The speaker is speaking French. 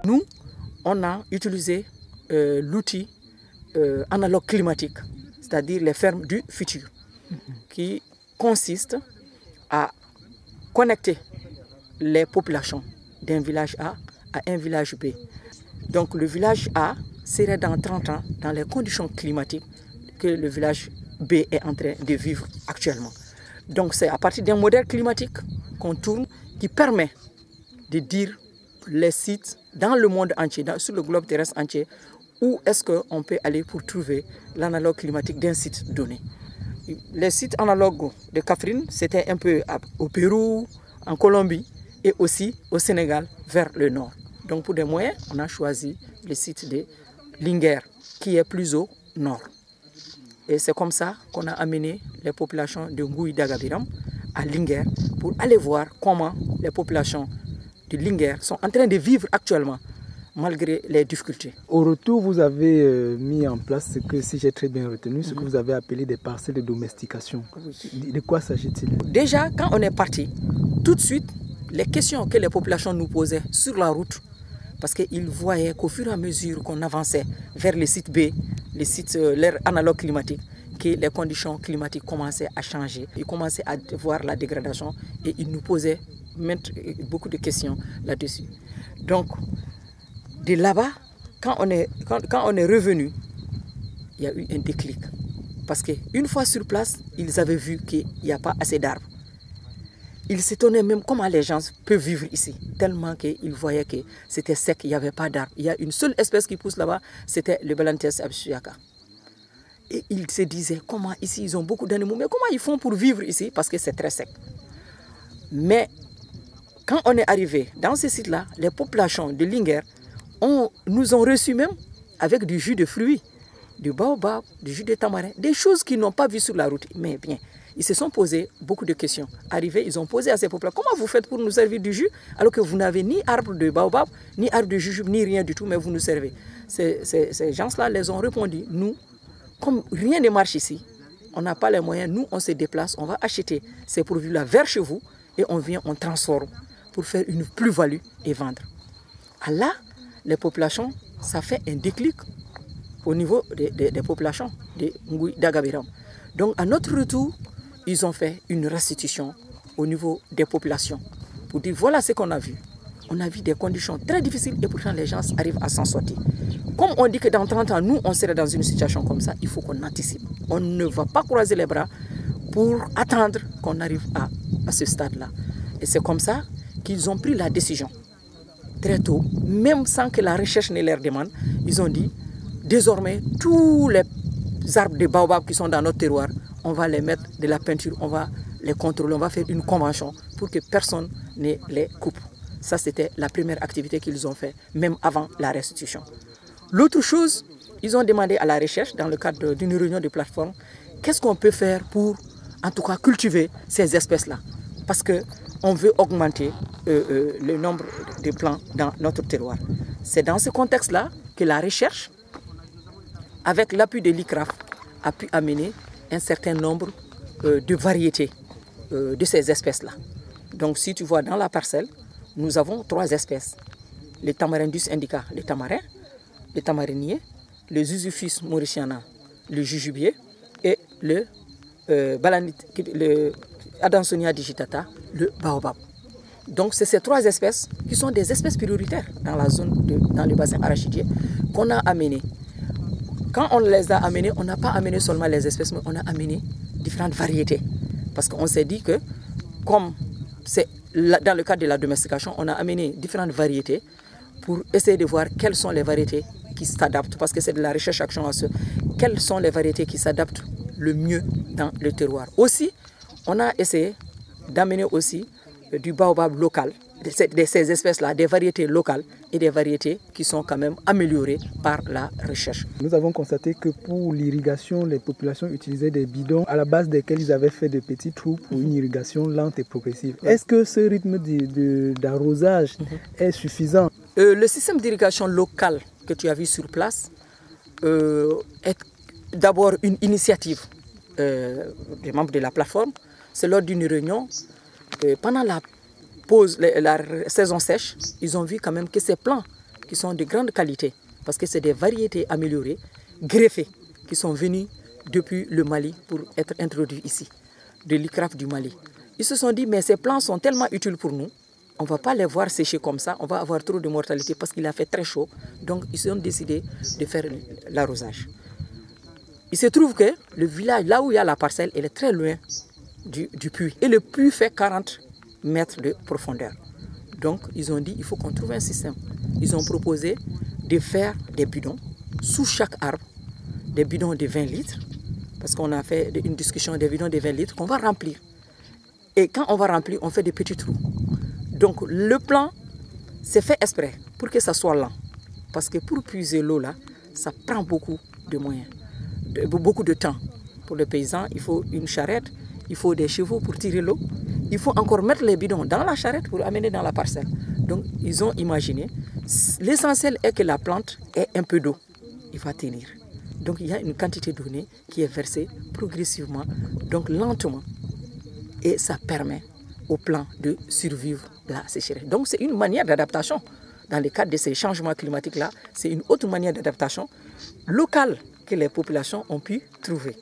Nous, on a utilisé l'outil analogue climatique, c'est-à-dire les fermes du futur, qui consiste à connecter les populations d'un village A à un village B. Donc le village A serait dans 30 ans dans les conditions climatiques que le village B est en train de vivre actuellement. Donc c'est à partir d'un modèle climatique qu'on tourne qui permet de dire les sites dans le monde entier, sur le globe terrestre entier, où est-ce qu'on peut aller pour trouver l'analogue climatique d'un site donné. Les sites analogues de Kaffrine, c'était un peu au Pérou, en Colombie et aussi au Sénégal vers le nord. Donc pour des moyens, on a choisi le site de Linguère qui est plus au nord. Et c'est comme ça qu'on a amené les populations de Ngouy d'Agabiram à Linguère pour aller voir comment les populations de Linguère sont en train de vivre actuellement malgré les difficultés. Au retour, vous avez mis en place ce que, si j'ai très bien retenu, ce que vous avez appelé des parcelles de domestication. Oui. De quoi s'agit-il? Déjà, quand on est parti, tout de suite, les questions que les populations nous posaient sur la route, parce qu'ils voyaient qu'au fur et à mesure qu'on avançait vers le site B, le site, l'air analogue climatique, que les conditions climatiques commençaient à changer. Ils commençaient à voir la dégradation et ils nous posaient beaucoup de questions là-dessus. Donc, de là-bas, quand on est revenu, il y a eu un déclic. Parce qu'une fois sur place, ils avaient vu qu'il n'y a pas assez d'arbres. Ils s'étonnaient même comment les gens peuvent vivre ici, tellement qu'ils voyaient que c'était sec, il n'y avait pas d'arbres. Il y a une seule espèce qui pousse là-bas, c'était le Balanthus absuyaka. Et ils se disaient, comment ici, ils ont beaucoup d'animaux, mais comment ils font pour vivre ici? Parce que c'est très sec. Mais quand on est arrivé dans ce site-là, les populations de Linguère nous ont reçus même avec du jus de fruits, du baobab, du jus de tamarin, des choses qu'ils n'ont pas vues sur la route. Mais bien, ils se sont posés beaucoup de questions. Arrivés, ils ont posé à ces populations, comment vous faites pour nous servir du jus alors que vous n'avez ni arbre de baobab, ni arbre de jujube, ni rien du tout, mais vous nous servez. Ces gens-là les ont répondu, nous, comme rien ne marche ici, on n'a pas les moyens, nous on se déplace, on va acheter ces produits-là vers chez vous et on vient, on transforme pour faire une plus-value et vendre. Là, les populations, ça fait un déclic au niveau des populations de Ngouy d'Agabiram. Donc à notre retour, ils ont fait une restitution au niveau des populations pour dire voilà ce qu'on a vu. On a vu des conditions très difficiles et pourtant les gens arrivent à s'en sortir. Comme on dit que dans 30 ans, nous, on serait dans une situation comme ça, il faut qu'on anticipe. On ne va pas croiser les bras pour attendre qu'on arrive à ce stade-là. Et c'est comme ça qu'ils ont pris la décision. Très tôt, même sans que la recherche ne leur demande, ils ont dit, désormais, tous les arbres de baobab qui sont dans notre terroir, on va les mettre de la peinture, on va les contrôler, on va faire une convention pour que personne ne les coupe. Ça, c'était la première activité qu'ils ont fait, même avant la restitution. L'autre chose, ils ont demandé à la recherche, dans le cadre d'une réunion de plateforme, qu'est-ce qu'on peut faire pour, en tout cas, cultiver ces espèces-là. Parce qu'on veut augmenter le nombre de plants dans notre terroir. C'est dans ce contexte-là que la recherche, avec l'appui de l'ICRAF, a pu amener un certain nombre de variétés de ces espèces-là. Donc si tu vois dans la parcelle, nous avons 3 espèces. Le Tamarindus indica, le tamarin, le tamarinier, le Zuzuphus mauritiana, le jujubier et le Adansonia digitata, le baobab. Donc c'est ces 3 espèces qui sont des espèces prioritaires dans la zone, dans le bassin arachidier qu'on a amenées. Quand on les a amenées, on n'a pas amené seulement les espèces, mais on a amené différentes variétés. Parce qu'on s'est dit que, comme c'est dans le cadre de la domestication, on a amené différentes variétés pour essayer de voir quelles sont les variétés qui s'adaptent, parce que c'est de la recherche-action à ce. Quelles sont les variétés qui s'adaptent le mieux dans le terroir. Aussi, on a essayé d'amener aussi du baobab local, de ces espèces-là, des variétés locales et des variétés qui sont quand même améliorées par la recherche. Nous avons constaté que pour l'irrigation, les populations utilisaient des bidons à la base desquels ils avaient fait de petits trous pour une irrigation lente et progressive. Est-ce que ce rythme d'arrosage est suffisant? Le système d'irrigation local que tu as vu sur place est d'abord une initiative des membres de la plateforme. C'est lors d'une réunion, pendant la pause, la saison sèche, ils ont vu quand même que ces plants qui sont de grande qualité, parce que c'est des variétés améliorées, greffées, qui sont venues depuis le Mali pour être introduits ici, de l'ICRAF du Mali. Ils se sont dit, mais ces plants sont tellement utiles pour nous, on ne va pas les voir sécher comme ça, on va avoir trop de mortalité parce qu'il a fait très chaud. Donc ils ont décidé de faire l'arrosage. Il se trouve que le village, là où il y a la parcelle, elle est très loin du puits. Et le puits fait 40 mètres de profondeur. Donc ils ont dit, il faut qu'on trouve un système. Ils ont proposé de faire des bidons sous chaque arbre, des bidons de 20 litres, parce qu'on a fait une discussion des bidons de 20 litres qu'on va remplir. Et quand on va remplir, on fait des petits trous. Donc le plan, c'est fait exprès pour que ça soit lent. Parce que pour puiser l'eau là, ça prend beaucoup de moyens, beaucoup de temps. Pour les paysans, il faut une charrette, il faut des chevaux pour tirer l'eau. Il faut encore mettre les bidons dans la charrette pour amener dans la parcelle. Donc ils ont imaginé, l'essentiel est que la plante ait un peu d'eau. Il va tenir. Donc il y a une quantité donnée qui est versée progressivement, donc lentement. Et ça permet au plant de survivre la sécheresse. Donc c'est une manière d'adaptation. Dans le cadre de ces changements climatiques-là, c'est une autre manière d'adaptation locale que les populations ont pu trouver.